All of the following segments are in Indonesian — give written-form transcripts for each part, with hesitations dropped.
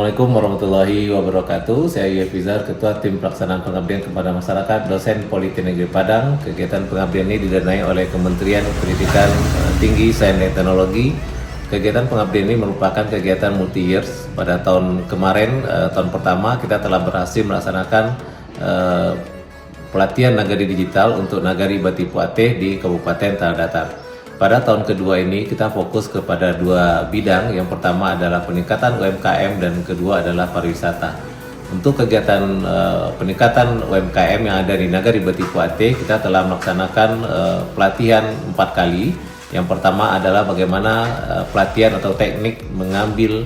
Assalamualaikum warahmatullahi wabarakatuh. Saya Yefizar, Ketua Tim Pelaksanaan Pengabdian kepada Masyarakat, dosen Politeknik Negeri Padang. Kegiatan pengabdian ini didanai oleh Kementerian Pendidikan Tinggi, Sains dan Teknologi. Kegiatan pengabdian ini merupakan kegiatan multi-years. Pada tahun kemarin, tahun pertama, kita telah berhasil melaksanakan pelatihan Nagari Digital untuk Nagari Batipu Ateh di Kabupaten Tanah Datar. Pada tahun kedua ini kita fokus kepada dua bidang. Yang pertama adalah peningkatan UMKM dan kedua adalah pariwisata. Untuk kegiatan peningkatan UMKM yang ada di Nagari Batipu Ateh, kita telah melaksanakan pelatihan 4 kali. Yang pertama adalah bagaimana pelatihan atau teknik mengambil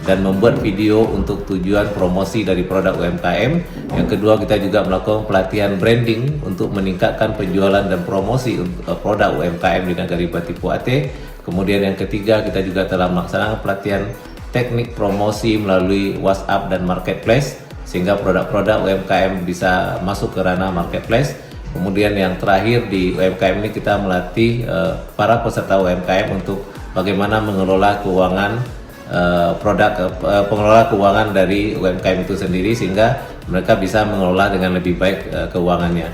dan membuat video untuk tujuan promosi dari produk UMKM. Yang kedua, kita juga melakukan pelatihan branding untuk meningkatkan penjualan dan promosi produk UMKM di Nagari Batipu Ateh. Kemudian yang ketiga, kita juga telah melaksanakan pelatihan teknik promosi melalui WhatsApp dan Marketplace sehingga produk-produk UMKM bisa masuk ke ranah Marketplace. Kemudian yang terakhir di UMKM ini kita melatih para peserta UMKM untuk bagaimana mengelola keuangan pengelola keuangan dari UMKM itu sendiri sehingga mereka bisa mengelola dengan lebih baik keuangannya.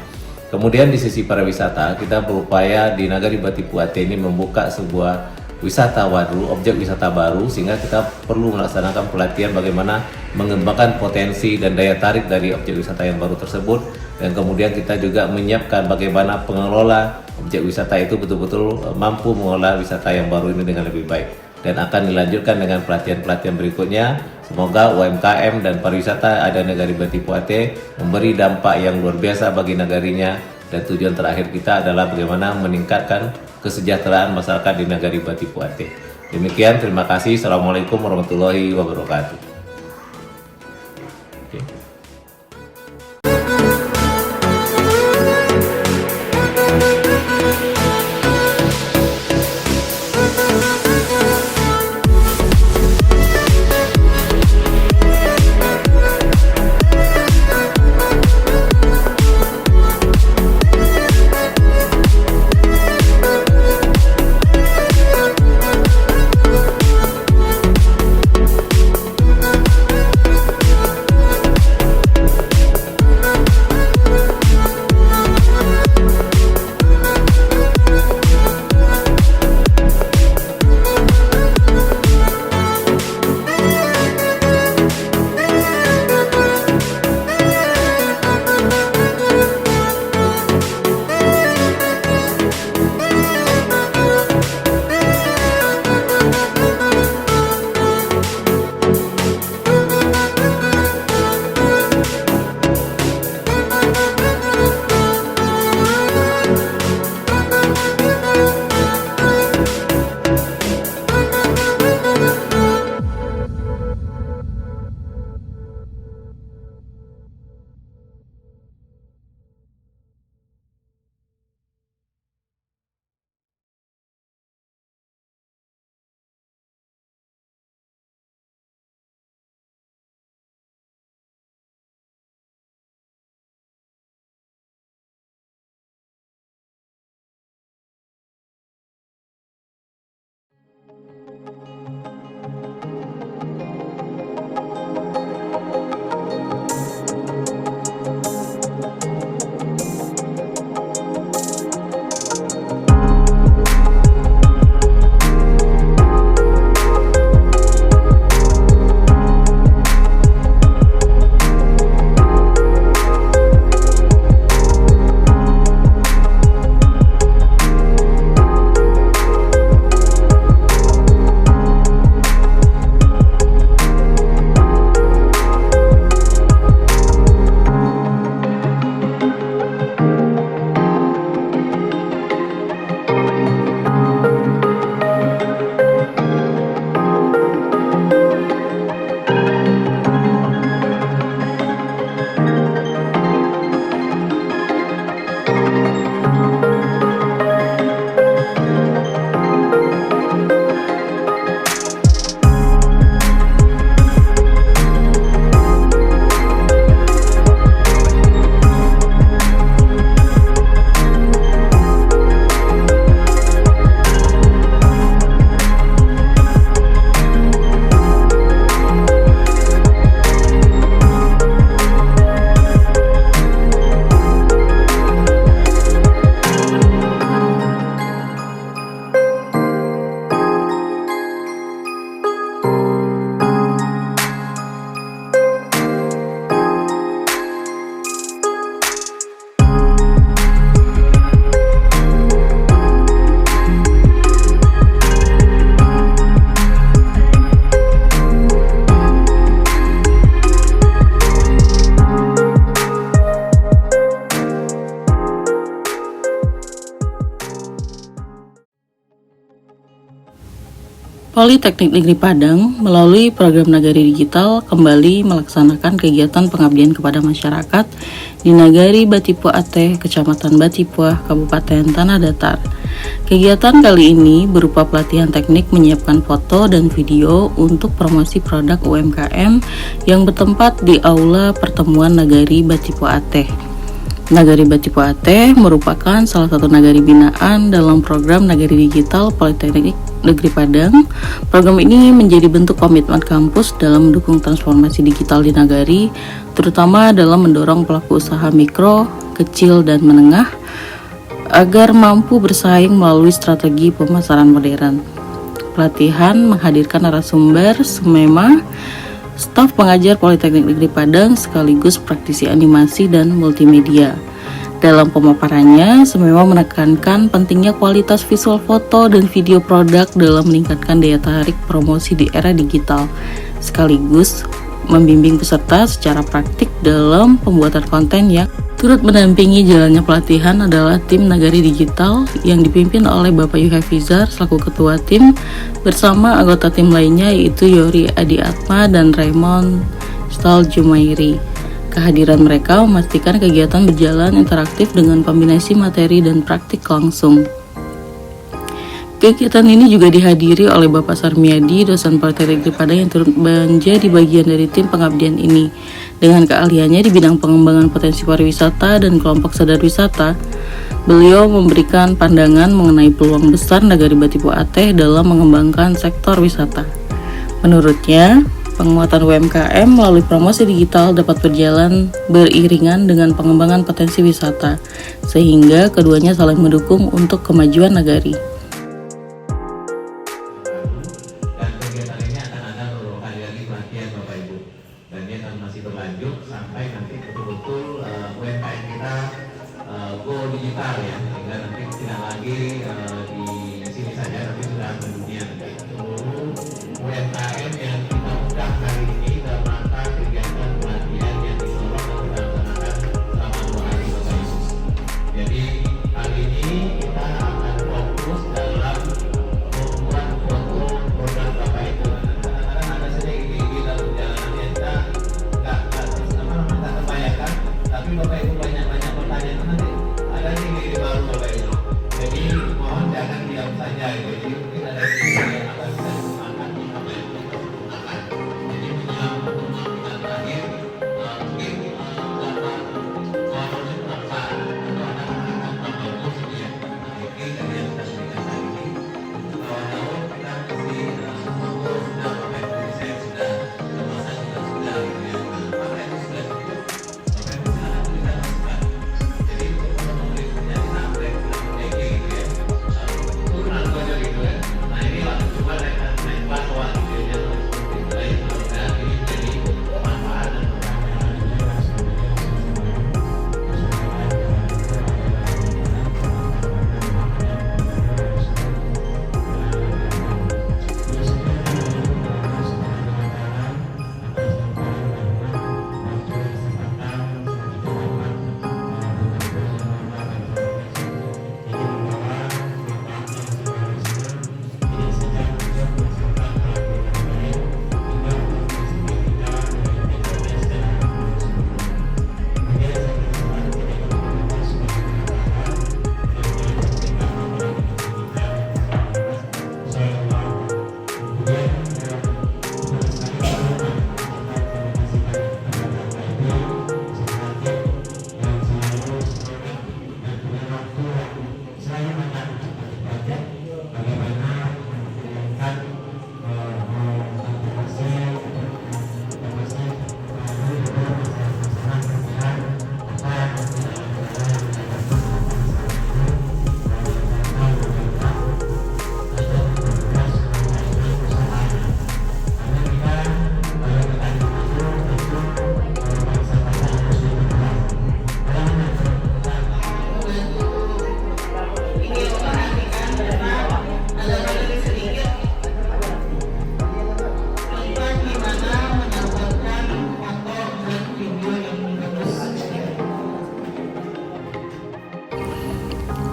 Kemudian di sisi pariwisata, kita berupaya di Nagari Batipu Ateh ini membuka sebuah wisata baru, objek wisata baru, sehingga kita perlu melaksanakan pelatihan bagaimana mengembangkan potensi dan daya tarik dari objek wisata yang baru tersebut. Dan kemudian kita juga menyiapkan bagaimana pengelola objek wisata itu betul-betul mampu mengelola wisata yang baru ini dengan lebih baik. Dan akan dilanjutkan dengan pelatihan-pelatihan berikutnya. Semoga UMKM dan pariwisata ada Nagari Batipu Ateh memberi dampak yang luar biasa bagi nagarinya, dan tujuan terakhir kita adalah bagaimana meningkatkan kesejahteraan masyarakat di Nagari Batipu Ateh. Demikian, terima kasih. Assalamualaikum warahmatullahi wabarakatuh. Politeknik Negeri Padang melalui program Nagari Digital kembali melaksanakan kegiatan pengabdian kepada masyarakat di Nagari Batipuah Ateh, Kecamatan Batipuah, Kabupaten Tanah Datar. Kegiatan kali ini berupa pelatihan teknik menyiapkan foto dan video untuk promosi produk UMKM yang bertempat di Aula Pertemuan Nagari Batipuah Ateh. Nagari Batipuah Ateh merupakan salah satu nagari binaan dalam program Nagari Digital Politeknik Negeri Padang. Program ini menjadi bentuk komitmen kampus dalam mendukung transformasi digital di nagari, terutama dalam mendorong pelaku usaha mikro, kecil, dan menengah agar mampu bersaing melalui strategi pemasaran modern. Pelatihan menghadirkan narasumber SMEMA, staf pengajar Politeknik Negeri Padang sekaligus praktisi animasi dan multimedia. Dalam pemaparannya, SMEMA menekankan pentingnya kualitas visual foto dan video produk dalam meningkatkan daya tarik promosi di era digital, sekaligus membimbing peserta secara praktik dalam pembuatan konten. Yang turut mendampingi jalannya pelatihan adalah tim Nagari Digital yang dipimpin oleh Bapak Yuhafizar selaku ketua tim bersama anggota tim lainnya yaitu Yori Adi Atma dan Raymond Stal Jumairi. Kehadiran mereka memastikan kegiatan berjalan interaktif dengan kombinasi materi dan praktik langsung. Kegiatan ini juga dihadiri oleh Bapak Sarmiadi, dosen Politeknik Negeri Padang yang turut menjadi bagian dari tim pengabdian ini. Dengan keahliannya di bidang pengembangan potensi pariwisata dan kelompok sadar wisata, beliau memberikan pandangan mengenai peluang besar Nagari Batipuah Ateh dalam mengembangkan sektor wisata. Menurutnya, penguatan UMKM melalui promosi digital dapat berjalan beriringan dengan pengembangan potensi wisata, sehingga keduanya saling mendukung untuk kemajuan nagari. Dan kegiatan ini akan ada beberapa kali lagi pelatihan Bapak Ibu, dan ini akan masih berlanjut sampai nanti betul-betul UMKM kita go digital ya, sehingga nanti tidak lagi di sini saja, tapi sudah mendunia. Seluruh UMKM yang kita undang hari ini dalam rangka kegiatan pelatihan yang disorot dan dilaksanakan selama 2 hari Bapak Ibu. Jadi kali ini kita akan fokus dalam membuat foto produk Bapak Ibu. Kadang-kadang ada saja ide-ide dalam perjalanan yang kita nggak terbayangkan, tapi Bapak Ibu banyak pertanyaan nanti ada ide-ide baru Bapak Ibu. Jadi mohon jangan diam saja gitu. Jadi mungkin ada ide yang akan bisa digunakan di Bapak Ibu gunakan. Jadi menjelang kita terakhir mungkin dapat proses pelaksanaan atau anak-anak Bapak Ibu gitu ya. Oke, dari yang kita berikan hari ini awal-awal kita kasih foto sudah Bapak Ibu, desain sudah, kemasan juga sudah gitu ya. Apakah itu sudah cukup? Bapak Ibu silakan tuliskan masukan. Jadi untuk foto berikutnya kita update gitu ya. Turunan aja gitu ya.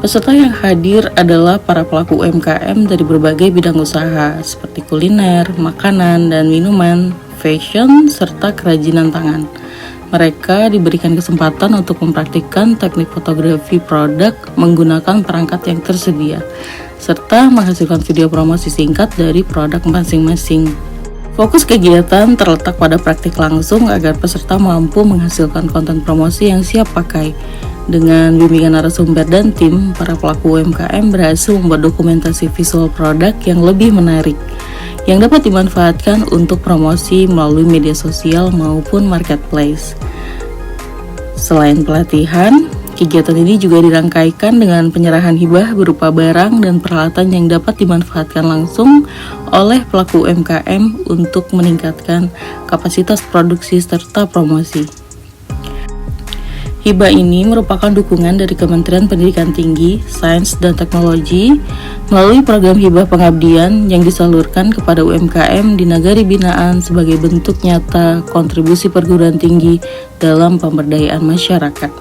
Peserta yang hadir adalah para pelaku UMKM dari berbagai bidang usaha seperti kuliner, makanan dan minuman, fashion, serta kerajinan tangan. Mereka diberikan kesempatan untuk mempraktikkan teknik fotografi produk menggunakan perangkat yang tersedia, serta menghasilkan video promosi singkat dari produk masing-masing. Fokus kegiatan terletak pada praktik langsung agar peserta mampu menghasilkan konten promosi yang siap pakai. Dengan bimbingan narasumber dan tim, para pelaku UMKM berhasil membuat dokumentasi visual produk yang lebih menarik, yang dapat dimanfaatkan untuk promosi melalui media sosial maupun marketplace. Selain pelatihan, kegiatan ini juga dirangkaikan dengan penyerahan hibah berupa barang dan peralatan yang dapat dimanfaatkan langsung oleh pelaku UMKM untuk meningkatkan kapasitas produksi serta promosi. Hibah ini merupakan dukungan dari Kementerian Pendidikan Tinggi, Sains dan Teknologi melalui program hibah pengabdian yang disalurkan kepada UMKM di Nagari Binaan sebagai bentuk nyata kontribusi perguruan tinggi dalam pemberdayaan masyarakat.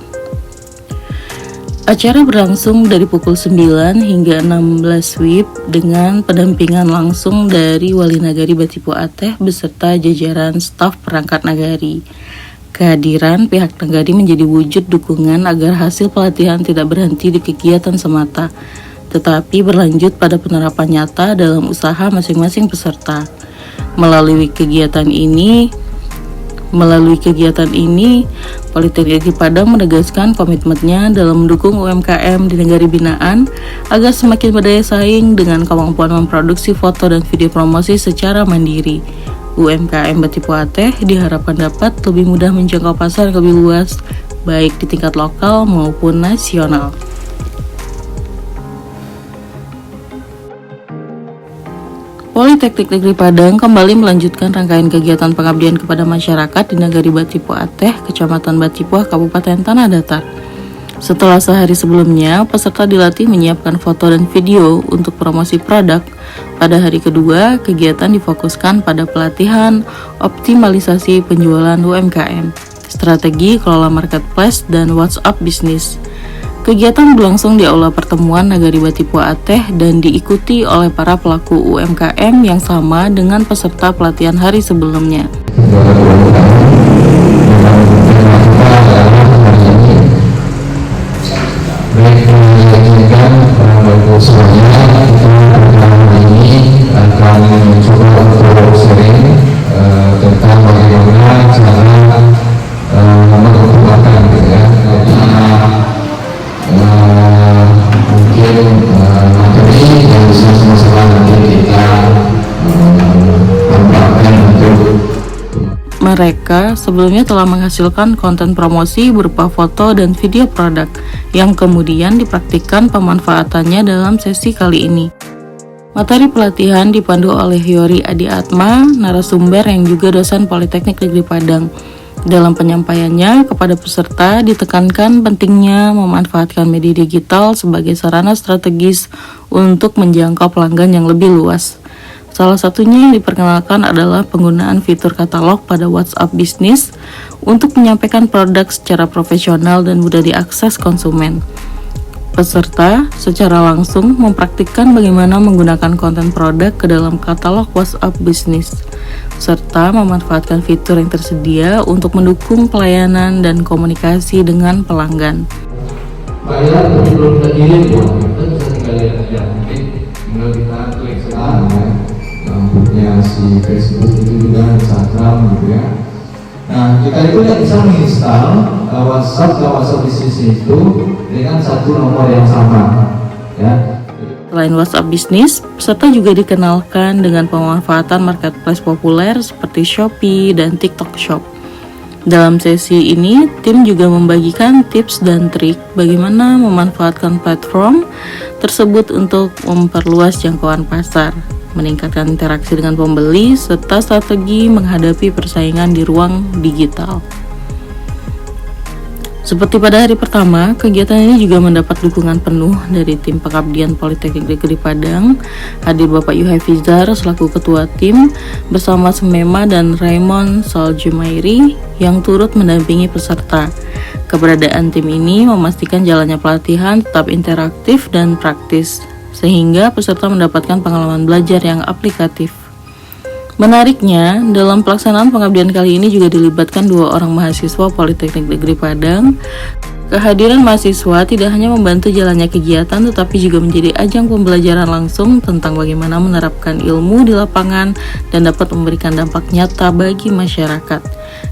Acara berlangsung dari pukul 9 hingga 16 WIB dengan pendampingan langsung dari Wali Nagari Batipu Ateh beserta jajaran staf perangkat nagari. Kehadiran pihak nagari menjadi wujud dukungan agar hasil pelatihan tidak berhenti di kegiatan semata, tetapi berlanjut pada penerapan nyata dalam usaha masing-masing peserta. Melalui kegiatan ini, Politeknik Negeri Padang menegaskan komitmennya dalam mendukung UMKM di Nagari Binaan agar semakin berdaya saing dengan kemampuan memproduksi foto dan video promosi secara mandiri. UMKM Batipu Ateh diharapkan dapat lebih mudah menjangkau pasar yang lebih luas, baik di tingkat lokal maupun nasional. Politeknik Negeri Padang kembali melanjutkan rangkaian kegiatan pengabdian kepada masyarakat di Nagari Batipu Ateh, Kecamatan Batipuah, Kabupaten Tanah Datar. Setelah sehari sebelumnya, peserta dilatih menyiapkan foto dan video untuk promosi produk. Pada hari kedua, kegiatan difokuskan pada pelatihan optimalisasi penjualan UMKM, strategi kelola marketplace, dan WhatsApp bisnis. Kegiatan berlangsung di Aula Pertemuan Nagari Batipu Ateh dan diikuti oleh para pelaku UMKM yang sama dengan peserta pelatihan hari sebelumnya. Akan mencoba untuk sharing tentang bagaimana cara mengembangkan gitu ya. Mungkin materi yang bisa sama-sama nanti kita kembangkan untuk. Mereka sebelumnya telah menghasilkan konten promosi berupa foto dan video produk yang kemudian dipraktikkan pemanfaatannya dalam sesi kali ini. Materi pelatihan dipandu oleh Yori Adi Atma, narasumber yang juga dosen Politeknik Negeri Padang. Dalam penyampaiannya kepada peserta ditekankan pentingnya memanfaatkan media digital sebagai sarana strategis untuk menjangkau pelanggan yang lebih luas. Salah satunya yang diperkenalkan adalah penggunaan fitur katalog pada WhatsApp bisnis untuk menyampaikan produk secara profesional dan mudah diakses konsumen. Peserta secara langsung mempraktikkan bagaimana menggunakan konten produk ke dalam katalog WhatsApp bisnis, serta memanfaatkan fitur yang tersedia untuk mendukung pelayanan dan komunikasi dengan pelanggan. Bayar belum terkirim buat kita bisa tinggal lihat aja, mungkin tinggal kita klik sekarang ya. Punya si Facebook itu juga Instagram gitu ya. Nah, kita itu yang bisa menginstal WhatsApp bisnis itu dengan satu nomor yang sama, ya. Selain WhatsApp bisnis, peserta juga dikenalkan dengan pemanfaatan marketplace populer seperti Shopee dan TikTok Shop. Dalam sesi ini, tim juga membagikan tips dan trik bagaimana memanfaatkan platform tersebut untuk memperluas jangkauan pasar, meningkatkan interaksi dengan pembeli, serta strategi menghadapi persaingan di ruang digital. Seperti pada hari pertama, kegiatan ini juga mendapat dukungan penuh dari tim Pengabdian Politeknik Negeri Padang. Hadir Bapak Yuhafizar selaku Ketua Tim bersama Semema dan Raymond Saljumairi yang turut mendampingi peserta. Keberadaan tim ini memastikan jalannya pelatihan tetap interaktif dan praktis, sehingga peserta mendapatkan pengalaman belajar yang aplikatif. Menariknya, dalam pelaksanaan pengabdian kali ini juga dilibatkan 2 orang mahasiswa Politeknik Negeri Padang. Kehadiran mahasiswa tidak hanya membantu jalannya kegiatan, tetapi juga menjadi ajang pembelajaran langsung tentang bagaimana menerapkan ilmu di lapangan dan dapat memberikan dampak nyata bagi masyarakat.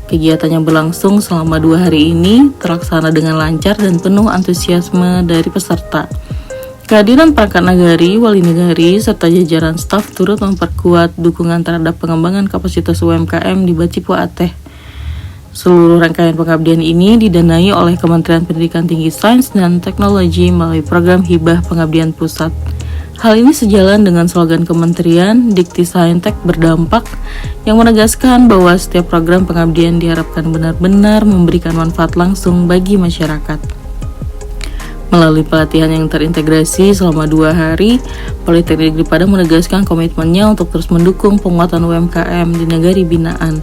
Kegiatan yang berlangsung selama 2 hari ini terlaksana dengan lancar dan penuh antusiasme dari peserta. Kehadiran perangkat nagari, wali negari, serta jajaran staf turut memperkuat dukungan terhadap pengembangan kapasitas UMKM di Batipua Ateh. Seluruh rangkaian pengabdian ini didanai oleh Kementerian Pendidikan Tinggi Sains dan Teknologi melalui program Hibah Pengabdian Pusat. Hal ini sejalan dengan slogan Kementerian Dikti Saintek Berdampak yang menegaskan bahwa setiap program pengabdian diharapkan benar-benar memberikan manfaat langsung bagi masyarakat. Melalui pelatihan yang terintegrasi selama 2 hari, Politeknik Negeri Padang menegaskan komitmennya untuk terus mendukung penguatan UMKM di negari binaan.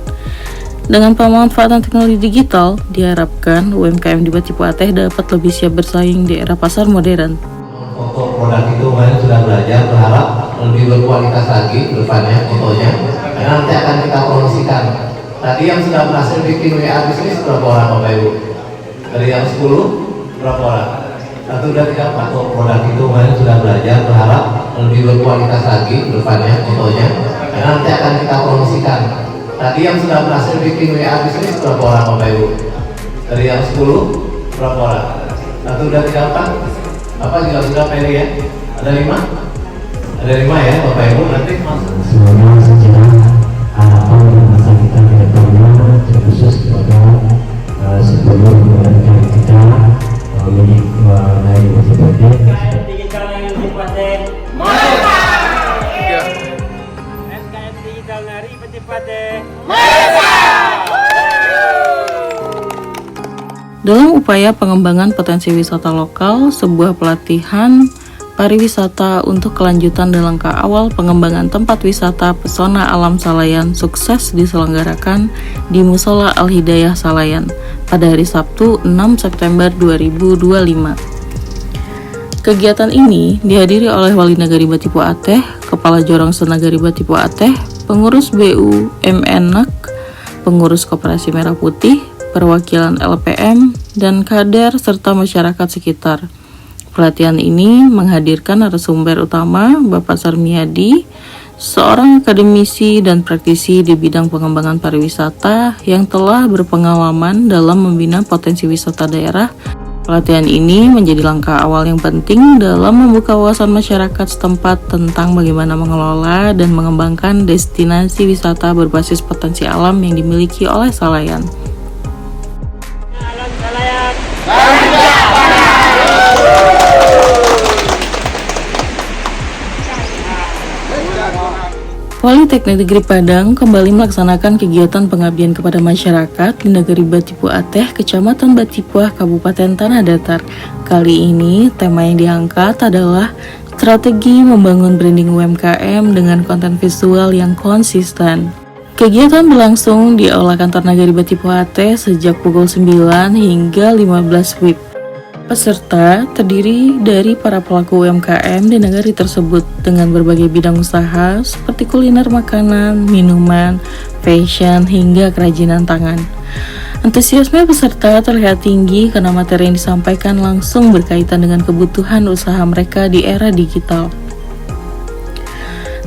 Dengan pemanfaatan teknologi digital, diharapkan UMKM di Batipua Ateh dapat lebih siap bersaing di era pasar modern. Foto produk itu kemarin sudah belajar, berharap lebih berkualitas lagi depannya fotonya, karena nanti akan kita promosikan. Tadi yang sudah berhasil bikin WA bisnis berapa orang Bapak Ibu? Dari yang 10 berapa orang? 1, 2, 3, 4 produk itu kemarin sudah belajar, berharap lebih berkualitas lagi depannya fotonya, karena nanti akan kita promosikan. Tadi yang sudah berhasil bikin WA bisnis berapa orang Bapak Ibu? Dari yang 10 berapa orang? 1, 2, 3, 4. Apa juga sudah Peri ya? Ada 5? Ada 5 ya Bapak Ibu, nanti masuk. Semoga sejarah harapan dan masa kita ke depannya terkhusus kepada seluruh keluarga kita milik dari Batipua Ateh. SKM Digital Nari Batipua Ateh. Merdeka! SKM Digital Nari Batipua Ateh. Dalam upaya pengembangan potensi wisata lokal, sebuah pelatihan pariwisata untuk kelanjutan dan langkah awal pengembangan tempat wisata pesona alam Salayan sukses diselenggarakan di Musola Al-Hidayah Salayan pada hari Sabtu 6 September 2025. Kegiatan ini dihadiri oleh Wali Nagari Batipua Ateh, Kepala Jorong Senagari Batipua Ateh, pengurus BUMN-NAK, pengurus Koperasi Merah Putih, perwakilan LPM, dan kader serta masyarakat sekitar. Pelatihan ini menghadirkan narasumber utama Bapak Sarmiadi, seorang akademisi dan praktisi di bidang pengembangan pariwisata yang telah berpengalaman dalam membina potensi wisata daerah. Pelatihan ini menjadi langkah awal yang penting dalam membuka wawasan masyarakat setempat tentang bagaimana mengelola dan mengembangkan destinasi wisata berbasis potensi alam yang dimiliki oleh Salayan. Alam Salayan. Politeknik Negeri Padang kembali melaksanakan kegiatan pengabdian kepada masyarakat di Nagari Batipua Ateh, Kecamatan Batipua, Kabupaten Tanah Datar. Kali ini, tema yang diangkat adalah strategi membangun branding UMKM dengan konten visual yang konsisten. Kegiatan berlangsung di Aula Kantor Nagari Batipua Ateh sejak pukul 9 hingga 15 WIB. Peserta terdiri dari para pelaku UMKM di nagari tersebut dengan berbagai bidang usaha seperti kuliner, makanan, minuman, fashion, hingga kerajinan tangan. Antusiasme peserta terlihat tinggi karena materi yang disampaikan langsung berkaitan dengan kebutuhan usaha mereka di era digital.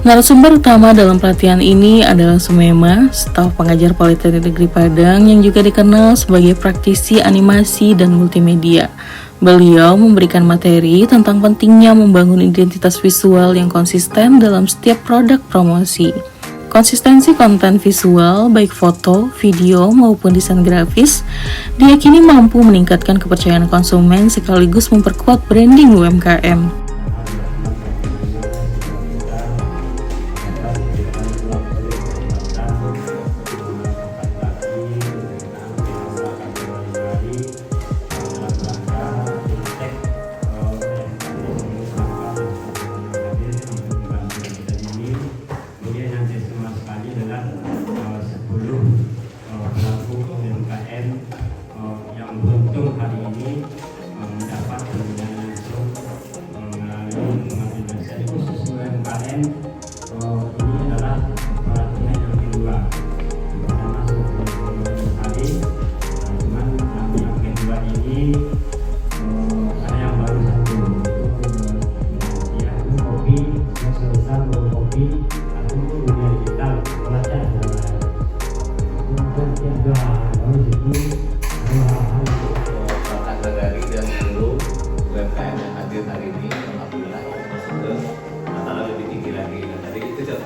Narasumber utama dalam pelatihan ini adalah Semema, staf pengajar Politeknik Negeri Padang yang juga dikenal sebagai praktisi animasi dan multimedia. Beliau memberikan materi tentang pentingnya membangun identitas visual yang konsisten dalam setiap produk promosi. Konsistensi konten visual, baik foto, video, maupun desain grafis, diyakini mampu meningkatkan kepercayaan konsumen sekaligus memperkuat branding UMKM.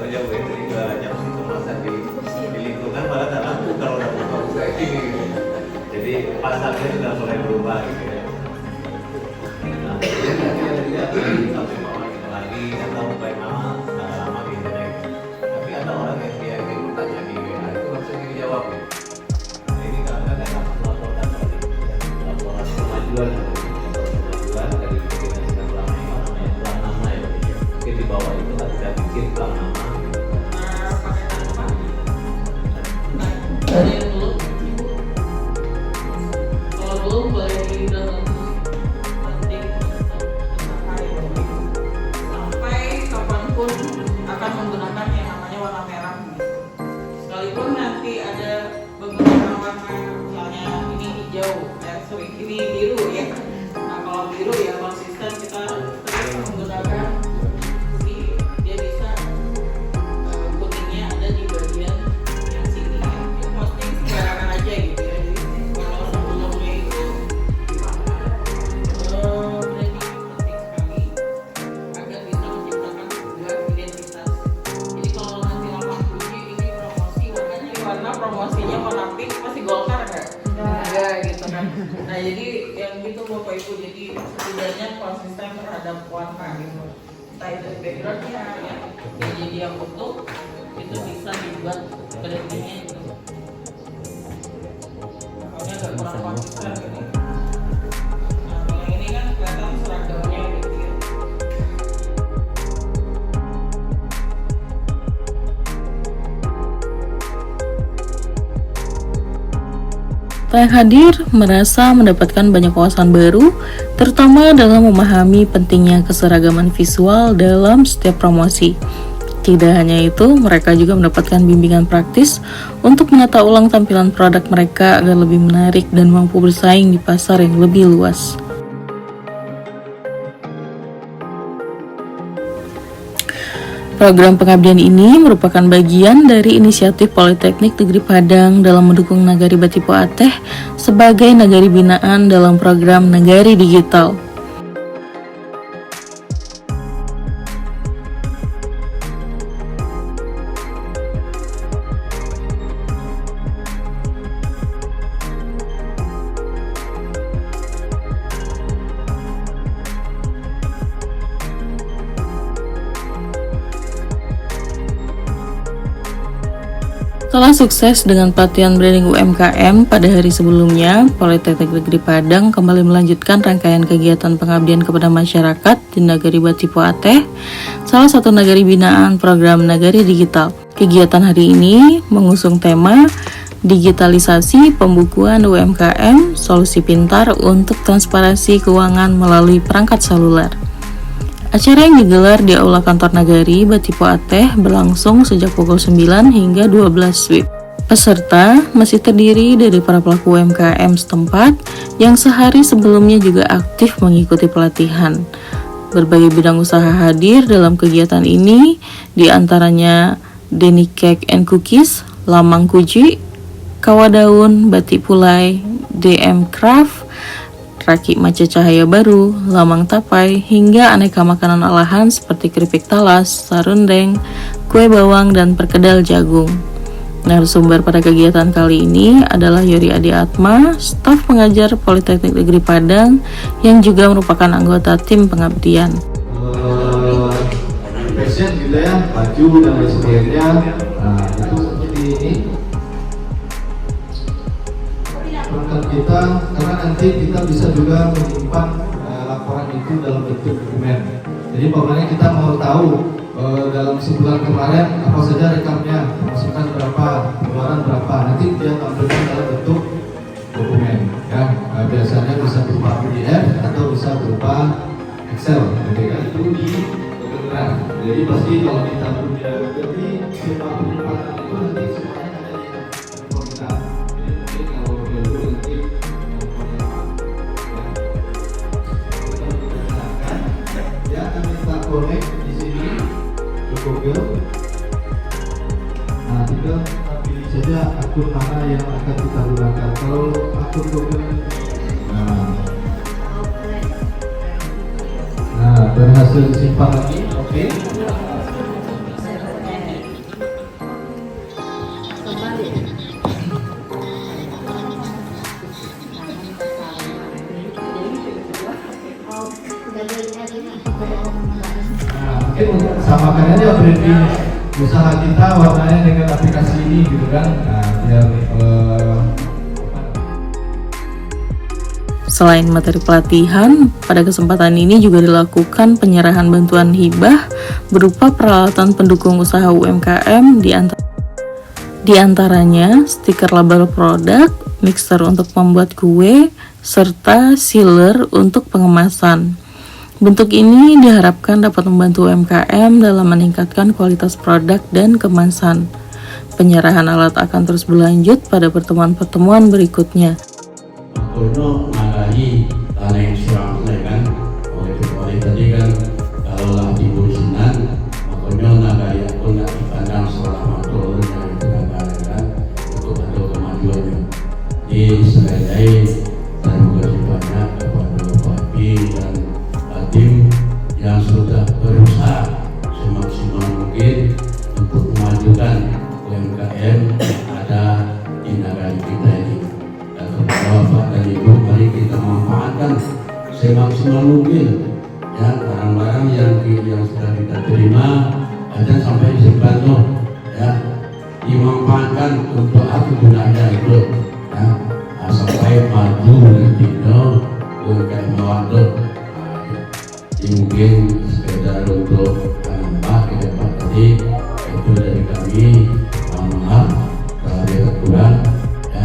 jauh ya, jadi jualannya masih kemasan di lingkungan malah tak laku kalau udah buka ini gitu. Jadi pasarnya sudah mulai berubah gitu ya. Nah, jadi sampai bawah kita lagi atau bagaimana lama di internet. Tapi ada orang yang dia ingin tanya di WA itu langsung dijawab ya. Nah, ini kadang-kadang dapat laporan dari laporan kemajuan dari bikinan sedang lama namanya plan nama ya. Mungkin di bawah itu kita bikin plan nama. Ada yang belum? Kalau belum boleh di dalam penting sampai kapanpun akan menggunakan yang namanya warna merah. Sekalipun nanti ada beberapa warna, misalnya ini hijau, ini biru ya. Nah kalau biru ya konsisten kita terus menggunakan dia bisa kuningnya ada di bagian yang sini ya. Itu mesti sembarangan aja gitu ya. Jadi kalau sebelumnya itu berarti penting sekali agar bisa menciptakan sebuah identitas. Jadi kalau nanti 87 ini promosi warnanya warna promosinya warna pink pasti Golkar nggak? Enggak gitu kan. Nah jadi yang gitu Bapak Ibu, jadi setidaknya konsisten terhadap warna gitu. Entah itu backgroundnya ya, jadi yang utuh itu bisa dibuat kedepannya itu. Makanya agak kurang konsisten gitu. Nah kalau ini kan kelihatan seragamnya gitu ya. Yang hadir merasa mendapatkan banyak wawasan baru, terutama dalam memahami pentingnya keseragaman visual dalam setiap promosi. Tidak hanya itu, mereka juga mendapatkan bimbingan praktis untuk menata ulang tampilan produk mereka agar lebih menarik dan mampu bersaing di pasar yang lebih luas. Program pengabdian ini merupakan bagian dari inisiatif Politeknik Negeri Padang dalam mendukung Nagari Batipo Ateh sebagai nagari binaan dalam program Nagari Digital. Setelah sukses dengan pelatihan branding UMKM pada hari sebelumnya, Politeknik Negeri Padang kembali melanjutkan rangkaian kegiatan pengabdian kepada masyarakat di Nagari Batipo Ateh, salah satu nagari binaan program Nagari Digital. Kegiatan hari ini mengusung tema digitalisasi pembukuan UMKM, solusi pintar untuk transparansi keuangan melalui perangkat seluler. Acara yang digelar di Aula Kantor Nagari Batipo Ateh berlangsung sejak pukul 9 hingga 12 WIB. Peserta masih terdiri dari para pelaku UMKM setempat yang sehari sebelumnya juga aktif mengikuti pelatihan. Berbagai bidang usaha hadir dalam kegiatan ini, diantaranya Denny Cake and Cookies, Lamang Kuji, Kawadaun, Batik Pulai, DM Craft, Raki Maca Cahaya Baru, Lamang Tapai, hingga aneka makanan olahan seperti keripik talas, sarundeng, kue bawang, dan perkedel jagung. Narasumber pada kegiatan kali ini adalah Yori Adi Atma, staf pengajar Politeknik Negeri Padang yang juga merupakan anggota tim pengabdian. Fashion gitu ya, baju dan lain sebagainya. Nah itu seperti ini. Perangkat kita, karena nanti kita bisa juga menyimpan laporan itu dalam bentuk dokumen. Jadi pokoknya kita mau tahu dalam sebulan kemarin apa saja rekamnya, masukan berapa, pengeluaran berapa, nanti dia tampilkan dalam bentuk dokumen. Ya, biasanya bisa berupa PDF atau bisa berupa Excel. Oke, kan itu di dokumen. Jadi pasti kalau kita punya jadi semua penyimpanan itu nanti semuanya ada di handphone kita. Jadi kalau dulu nanti ya akan kita connect di sini ke Google. Nah, tinggal pilih saja akun mana yang akan kita gunakan. Kalau akun Google, nah berhasil disimpan lagi, oke. branding usaha kita warnanya dengan aplikasi ini gitu kan. Nah, biar Selain materi pelatihan, pada kesempatan ini juga dilakukan penyerahan bantuan hibah berupa peralatan pendukung usaha UMKM di antaranya stiker label produk, mixer untuk membuat kue, serta sealer untuk pengemasan. Bentuk ini diharapkan dapat membantu UMKM dalam meningkatkan kualitas produk dan kemasan. Penyerahan alat akan terus berlanjut pada pertemuan-pertemuan berikutnya. Kono nagahi tanah yang serang kan oleh tadi kan kalau lah di Businan makanya nagahi aku nak dipandang seolah mantul yang itu kan untuk kemajuannya di sebagai dan juga banyak kepada Bapi dan tim yang sudah berusaha semaksimal mungkin untuk memajukan UMKM yang ada di negara kita ini. Bapak dan Ibu, mari kita manfaatkan semaksimal mungkin ya barang-barang yang sudah kita terima, aja sampai disimpan tuh ya, dimanfaatkan untuk apa gunanya itu ya, sampai maju nanti UMKM waktu mungkin sekedar untuk menambah ke depan tadi itu dari kami. Mohon maaf kalau ada kurang ya,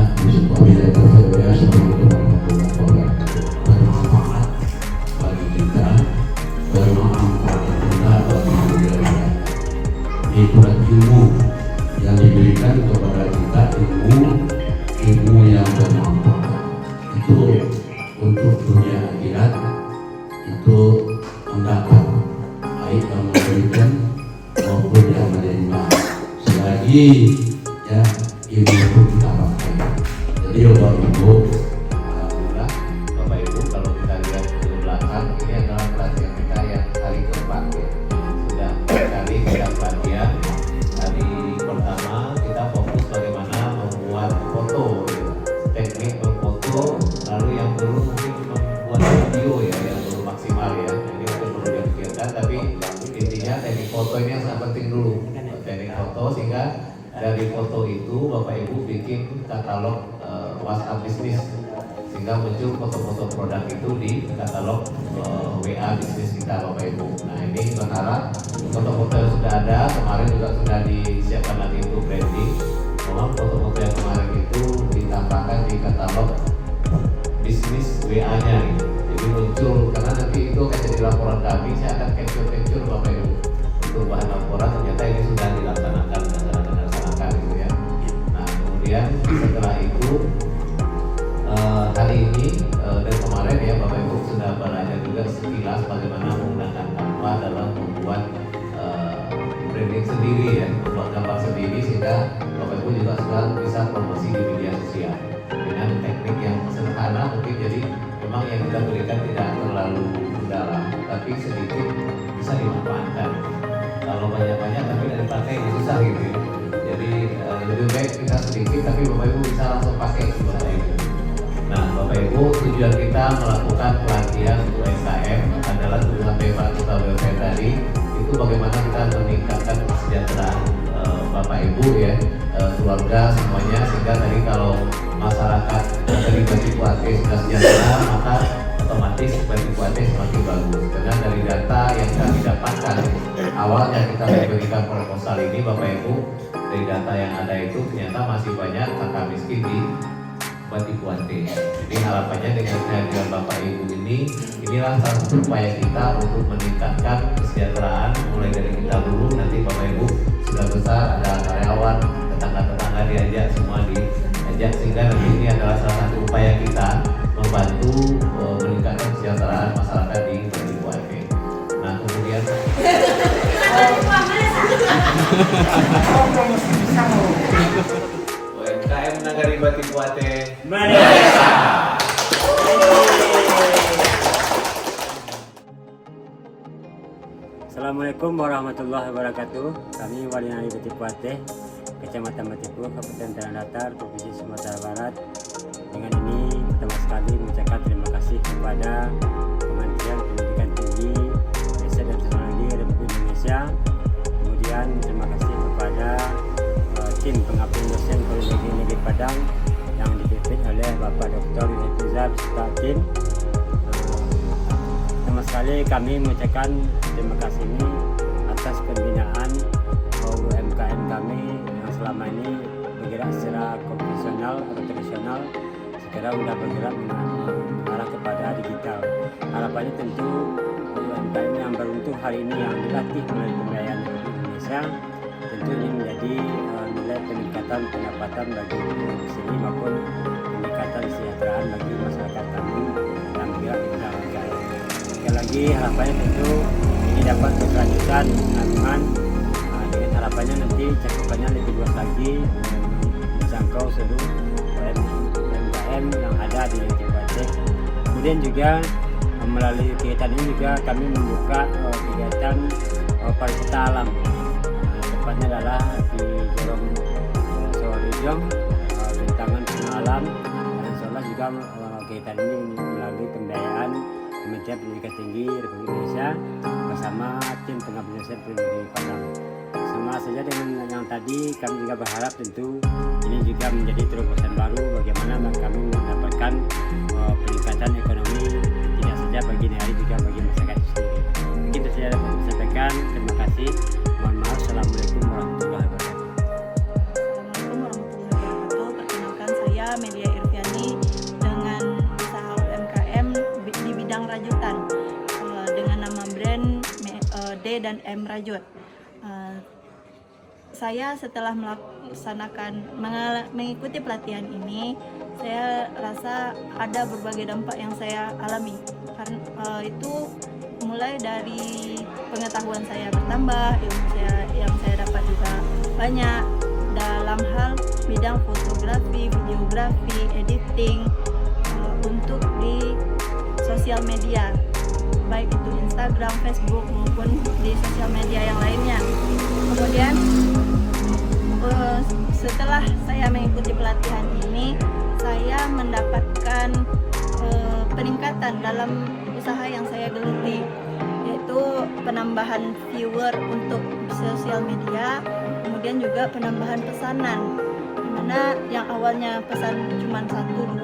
bermanfaat bagi kita, bermanfaat pula bagi budaya. Itulah ilmu yang diberikan kepada kita, ilmu yang bermanfaat. Itu untuk dunia akhirat itu mendapat baik yang memberikan maupun yang menerima. Selagi ya ilmu itu kita pakai. Jadi Bapak Ibu, alhamdulillah Bapak Ibu, kalau kita lihat ke belakang ini adalah pelatihan kita yang kali keempat ya. Sudah kali kita pelatihan. Hari pertama kita fokus bagaimana membuat foto ya. Teknik berfoto, lalu yang perlu mungkin membuat video ya yang belum maksimal ya. Ini mungkin perlu dipikirkan, tapi intinya teknik foto ini yang sangat penting dulu. Teknik foto sehingga dari foto itu Bapak Ibu bikin katalog WhatsApp bisnis sehingga muncul foto-foto produk itu di katalog WA bisnis kita Bapak Ibu. Nah ini berharap foto-foto yang sudah ada kemarin juga sudah disiapkan nanti untuk branding. Mohon foto-foto yang kemarin itu ditambahkan di katalog bisnis WA-nya gitu. Jadi muncul karena nanti itu akan jadi laporan kami. Saya akan capture Bapak Ibu untuk bahan laporan. Ternyata ini sudah dilaksanakan gitu ya. Nah kemudian setelah itu hari ini dan kemarin ya Bapak Ibu sudah belajar juga sekilas bagaimana menggunakan Canva dalam membuat branding sendiri ya, membuat gambar sendiri sehingga Bapak Ibu juga sudah bisa promosi di media sosial dengan teknik yang sederhana mungkin. Jadi memang yang kita berikan tidak terlalu dalam tapi sedikit bisa dimanfaatkan. Kalau banyak-banyak tapi dari pakai ini susah gitu ya. Jadi lebih baik kita sedikit tapi Bapak Ibu bisa langsung pakai seperti itu. Nah Bapak Ibu, tujuan kita melakukan pelatihan untuk UMKM adalah tujuan Pak Ketua BPN tadi itu bagaimana kita meningkatkan kesejahteraan Bapak Ibu ya, keluarga semuanya sehingga tadi kalau masyarakat dari Batipu Ateh sudah sejahtera maka otomatis Batipu Ateh semakin bagus. Karena dari data yang kami dapatkan awalnya kita memberikan proposal ini Bapak Ibu, dari data yang ada itu ternyata masih banyak kakak miskin di Batipu Ateh. Jadi harapannya dengan kehadiran Bapak Ibu inilah salah satu upaya kita untuk meningkatkan kesejahteraan mulai dari kita dulu, nanti Bapak Ibu sudah besar ada karyawan, tetangga-tetangga diajak semua diajak sehingga nanti ini adalah salah satu upaya kita membantu meningkatkan kesejahteraan masyarakat di Batipu Ateh. Nah kemudian UMKM Nagari Batipu Ateh Merdeka. Assalamualaikum warahmatullahi wabarakatuh. Kami Wali Nari Batipu Ateh, Kecamatan Batipu, Kabupaten Tanah Datar, Provinsi Sumatera Barat. Dengan ini pertama sekali mengucapkan terima kasih kepada Kementerian Pendidikan Tinggi, Riset dan Teknologi Republik Indonesia, kemudian menyampaikan terima kasih kepada tim pengabdian dosen Politeknik Negeri Padang yang dipimpin oleh Bapak Dr. Yunitiza beserta tim. Pertama sekali kami mengucapkan terima kasih ini atas pembinaan UMKM kami yang selama ini bergerak secara konvensional atau tradisional, sekarang sudah bergerak mengarah kepada digital. Harapannya tentu UMKM yang beruntung hari ini yang dilatih melalui pembiayaan dari Indonesia, tentu ini menjadi nilai peningkatan pendapatan bagi diri sendiri maupun peningkatan kesejahteraan bagi masyarakat kami yang bergerak di bidang UMKM. Sekali lagi harapannya tentu ini dapat berkelanjutan dengan harapannya nanti cakupannya lebih luas lagi menjangkau seluruh UMKM yang ada di Batipuate. Kemudian juga melalui kegiatan ini juga kami membuka kegiatan pariwisata alam. Tepatnya adalah di Jorong Sawarujong, Bentangan Pesona Alam, dan insyaallah juga kegiatan ini melalui pembiayaan Kementerian Pendidikan Tinggi Republik Indonesia bersama tim pengabdian dosen Negeri Padang. Sama saja dengan yang tadi, kami juga berharap tentu ini juga menjadi terobosan baru bagaimana kami mendapatkan peningkatan ekonomi tidak saja bagi negara juga bagi masyarakat itu sendiri. Begitu saya dapat sampaikan. Terima kasih. Mohon maaf. Assalamualaikum warahmatullahi wabarakatuh. Assalamualaikum warahmatullahi wabarakatuh. Perkenalkan, saya Melia Irviani dengan usaha UMKM di bidang rajutan dengan nama brand D dan M Rajut. Saya setelah mengikuti pelatihan ini, saya rasa ada berbagai dampak yang saya alami. Karena itu mulai dari pengetahuan saya bertambah, ilmu yang saya dapat juga banyak dalam hal bidang fotografi, videografi, editing untuk di sosial media, baik itu Instagram, Facebook maupun di sosial media yang lainnya. Kemudian setelah saya mengikuti pelatihan ini, saya mendapatkan peningkatan dalam usaha yang saya geluti, yaitu penambahan viewer untuk sosial media, kemudian juga penambahan pesanan, dimana yang awalnya pesan cuma 1-2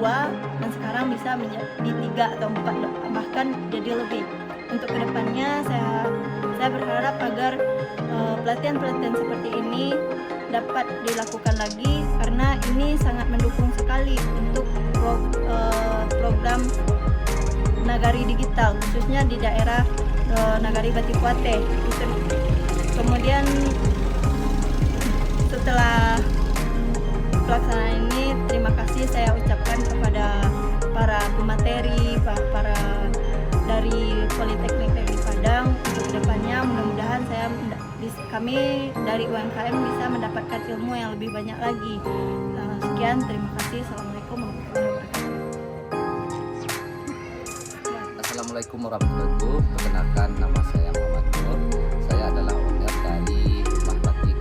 dan sekarang bisa menjadi 3 atau 4 bahkan jadi lebih. Untuk kedepannya saya berharap agar pelatihan-pelatihan seperti ini dapat dilakukan lagi, karena ini sangat mendukung sekali untuk program Nagari Digital, khususnya di daerah Nagari Batipuate. Kemudian setelah pelaksanaan ini, terima kasih saya ucapkan kepada para pemateri, para dari Politeknik Negeri Padang. Untuk kedepannya mudah-mudahan kami dari UMKM bisa mendapatkan ilmu yang lebih banyak lagi. Sekian, terima kasih. Assalamualaikum warahmatullahi wabarakatuh. Assalamualaikum warahmatullahi wabarakatuh. Perkenalkan, nama saya Muhammad Nur. Saya adalah owner dari Rumah Batik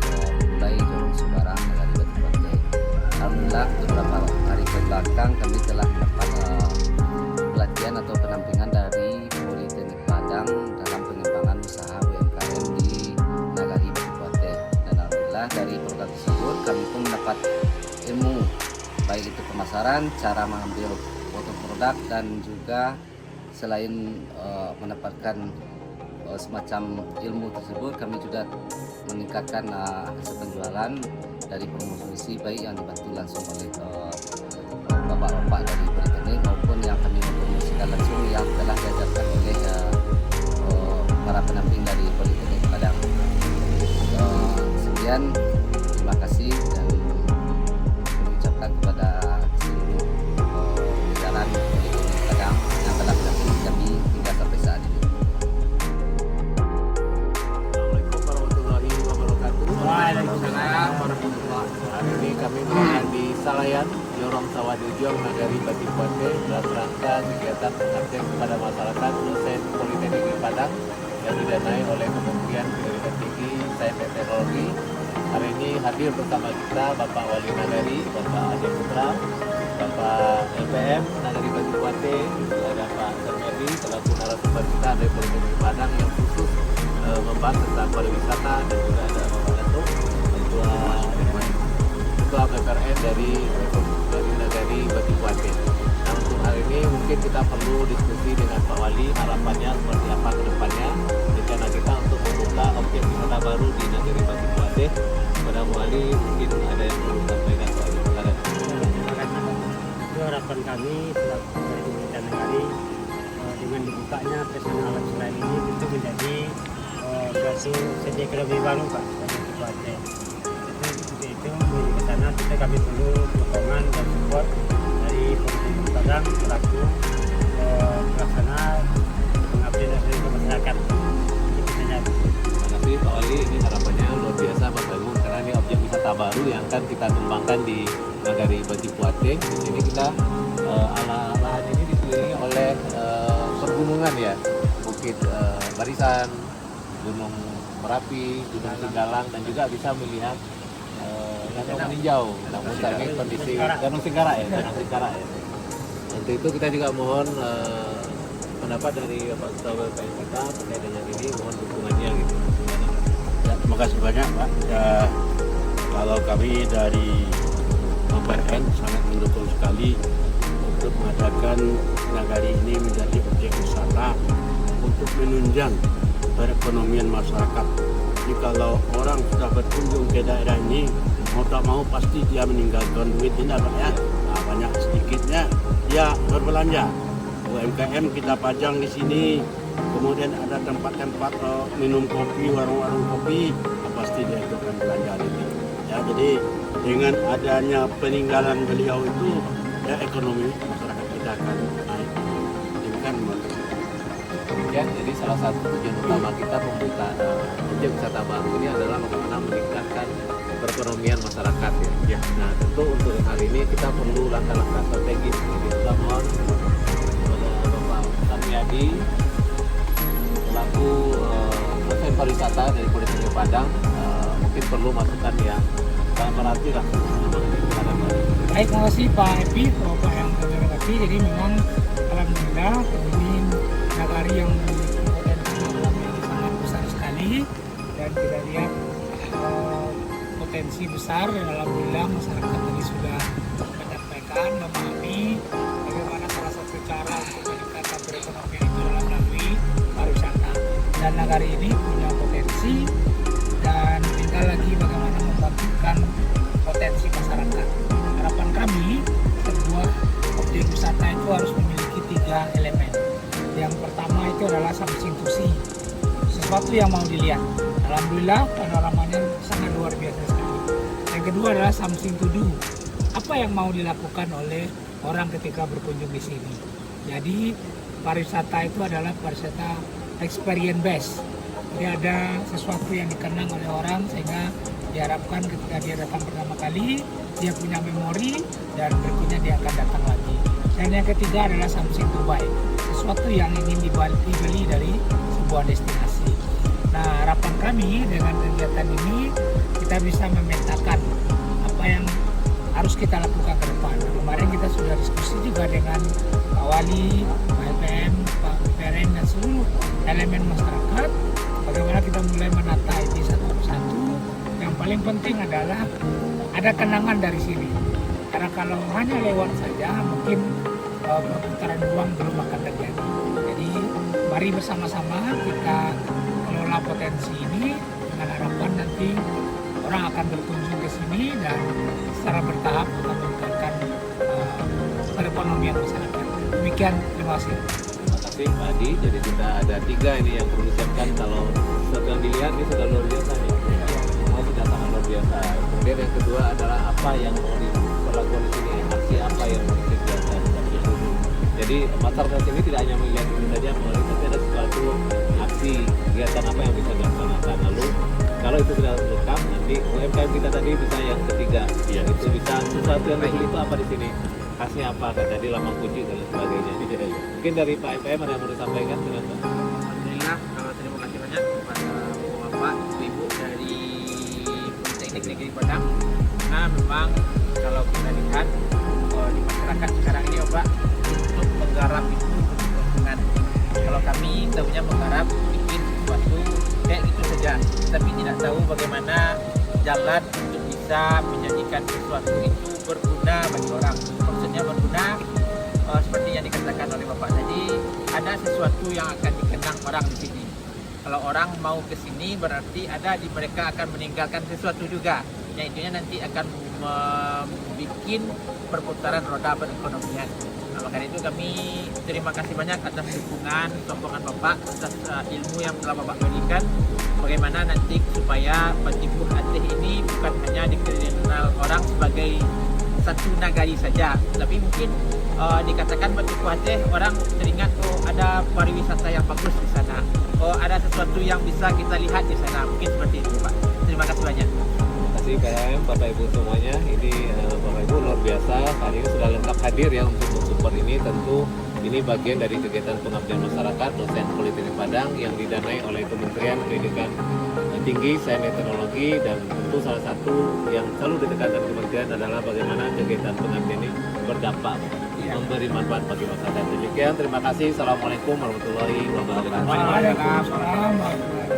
Mulai Jorong Subarang Nagari Batipuate. Alhamdulillah, beberapa hari kebelakang kami telah mendapat pelatihan atau pendampingan dari Politeknik Padang dalam pengembangan usaha UMKM di Nagari Batipuate. Dan alhamdulillah dari program tersebut kami pun mendapat ilmu, baik itu pemasaran, cara mengambil foto produk, dan juga selain mendapatkan semacam ilmu tersebut, kami juga meningkatkan hasil penjualan dari promosi baik yang dibantu langsung oleh bapak-bapak dari Politeknik maupun yang kami mempromosikan langsung yang telah diajarkan oleh para pendamping dari Politeknik Padang. Sekian, terima kasih dan mengucapkan kepada seluruh jajaran Politeknik Padang yang telah mendampingi kami hingga sampai saat ini. Assalamualaikum warahmatullahi wabarakatuh. Waalaikumsalam warahmatullahi wabarakatuh. Hari ini kami berada di Salayan, Jorong Sawarujong, Nagari Batipuate, dalam rangka kegiatan pengabdian kepada masyarakat dosen Politeknik Negeri Padang yang didanai oleh Kementerian Pendidikan Tinggi, Sains dan Teknologi. Hari ini hadir bersama kita Bapak Wali Nagari, Bapak Ade Putra, Bapak LPM Nagari Batipuate, ada Pak Sermedi selaku narasumber kita dari Politeknik Padang yang khusus membahas tentang pariwisata, dan juga ada Bapak dari Nagari Batipuate. Nah, untuk hal ini mungkin kita perlu diskusi dengan Pak Wali, harapannya seperti apa ke depannya rencana kita untuk membuka objek wisata baru di Nagari Batipuate. Pada Pak Wali mungkin ada yang perlu sampaikan soal itu. Itu harapan kami selaku dari pemerintah Nagari, dengan dibukanya personal selain ini tentu menjadi suatu sedi ekonomi baru Pak bagi Batipuate. Itu menuju ke sana kami perlu dukungan dan support dari pemerintah Padang selaku pelaksana pengabdian ke masyarakat. Terima kasih Pak Wali, ini harapannya luar biasa Bapak Ibu, karena ini objek wisata baru yang akan kita kembangkan di Nagari Batipuate. Di sini kita lahan ini dikelilingi oleh pergunungan ya, Bukit Barisan, Gunung Merapi, Gunung Singgalang, dan juga bisa melihat Danau Meninjau. Namun saat ini kondisi Danau Singkara ya. Untuk itu kita juga mohon pendapat dari Bapak Ketua BPN kita terkait dengan ini, mohon dukungannya gitu. Ya, terima kasih banyak Pak. Ya, kalau kami dari BPN sangat mendukung sekali untuk mengadakan Nagari ini menjadi objek wisata untuk menunjang perekonomian masyarakat. Jadi kalau orang sudah berkunjung ke daerah ini, mau tak mau pasti dia meninggalkan duit ini Pak ya. Nah, banyak sedikitnya dia berbelanja. UMKM kita pajang di sini, kemudian ada tempat-tempat minum kopi, warung-warung kopi, pasti dia itu akan belanja ini. Ya, jadi dengan adanya peninggalan beliau itu, ya ekonomi masyarakat kita akan naik. Demikian Ya, jadi salah satu tujuan utama kita membuka objek wisata baru ini adalah bagaimana meningkatkan perekonomian masyarakat ya. Nah, tentu untuk hari ini kita perlu langkah-langkah strategis. Jadi kita mohon kepada Bapak Samyadi selaku dosen pariwisata dari Politeknik Padang, mungkin perlu masukan yang sangat berarti lah. Baik, terima kasih Pak Epi, Bapak yang terima kasih. Jadi memang alhamdulillah ini Nagari yang memiliki potensi alam yang sangat besar sekali, dan kita lihat potensi besar dan alhamdulillah masyarakat tadi sudah menyampaikan, memahami bagaimana salah satu cara untuk meningkatkan perekonomian itu adalah melalui pariwisata. Dan Nagari ini punya potensi dan tinggal lagi bagaimana membangkitkan potensi masyarakat. Harapan kami, sebuah objek wisata itu harus memiliki 3 elemen. Yang pertama itu adalah something to see, sesuatu yang mau dilihat. Alhamdulillah panoramanya sangat luar biasa sekali. Yang kedua adalah something to do, apa yang mau dilakukan oleh orang ketika berkunjung di sini. Jadi pariwisata itu adalah pariwisata experience based. Jadi ada sesuatu yang dikenang oleh orang sehingga diharapkan ketika dia datang pertama kali dia punya memori dan berikutnya dia akan datang lagi. Dan yang ketiga adalah something to buy, sesuatu yang ingin dibeli dari sebuah destinasi. Nah, harapan kami dengan kegiatan ini kita bisa memetakan apa yang harus kita lakukan ke depan. Kemarin kita sudah diskusi juga dengan Pak Wali, Pak LPM, Pak BPRN dan seluruh elemen masyarakat bagaimana kita mulai menata ini satu persatu. Yang paling penting adalah ada kenangan dari sini. Karena kalau hanya lewat saja mungkin perputaran uang belum akan terjadi. Jadi mari bersama-sama kita kelola potensi ini dengan harapan nanti orang akan berkunjung ke sini dan secara bertahap akan meningkatkan perekonomian masyarakat. Demikian, terima kasih. Terima kasih Pak Adi. Jadi kita ada 3 ini yang perlu disiapkan. Kalau sedang dilihat ini sudah luar biasa nih. Semua sudah sangat luar biasa. Kemudian yang kedua adalah apa yang mau diperlakukan di sini, aksi apa yang mau dikerjakan. Jadi masyarakat sini tidak hanya melihat ini saja, tapi ada sesuatu aksi kegiatan apa yang bisa dilaksanakan. Lalu kalau itu sudah lengkap, nanti UMKM kita tadi bisa yang ketiga, ya, itu bisa sesuatu yang dibeli itu apa di sini, khasnya apa, kan tadi lamang kunci dan sebagainya. Mungkin dari Pak FPM ada yang mau disampaikan dengan Pak? Alhamdulillah, terima kasih banyak kepada Bapak, Ibu dari Politeknik Negeri Padang. Nah, memang kalau kita lihat di masyarakat sekarang ini, Bapak, untuk menggarap itu dengan kalau kami tahunya menggarap bikin sesuatu kayak gitu saja, tapi tidak tahu bagaimana jalan untuk bisa menjadikan sesuatu itu berguna bagi orang. Maksudnya berguna seperti yang dikatakan oleh Bapak tadi, ada sesuatu yang akan dikenang orang di sini. Kalau orang mau ke sini berarti ada di mereka akan meninggalkan sesuatu juga, yang intinya nanti akan membuat perputaran roda perekonomian. Nah, maka itu kami terima kasih banyak atas dukungan, sokongan Bapak, atas ilmu yang telah Bapak berikan. Bagaimana nanti supaya Batipuh Ateh ini bukan hanya dikenal orang sebagai satu nagari saja, tapi mungkin dikatakan Batipuh Ateh orang teringat ada pariwisata yang bagus di sana, ada sesuatu yang bisa kita lihat di sana, mungkin seperti itu Pak. Terima kasih banyak. Terima kasih KM, Bapak Ibu semuanya. Ini Bapak Ibu luar biasa, hari ini sudah lengkap hadir ya untuk mensupport ini. Tentu ini bagian dari kegiatan pengabdian masyarakat dosen Politeknik Padang yang didanai oleh Kementerian Pendidikan Tinggi, Sains dan Teknologi, dan tentu salah satu yang selalu ditekankan Kementerian adalah bagaimana kegiatan pengabdian ini berdampak, memberi manfaat bagi masyarakat. Demikian, terima kasih. Assalamualaikum warahmatullahi wabarakatuh. Waalaikumsalam.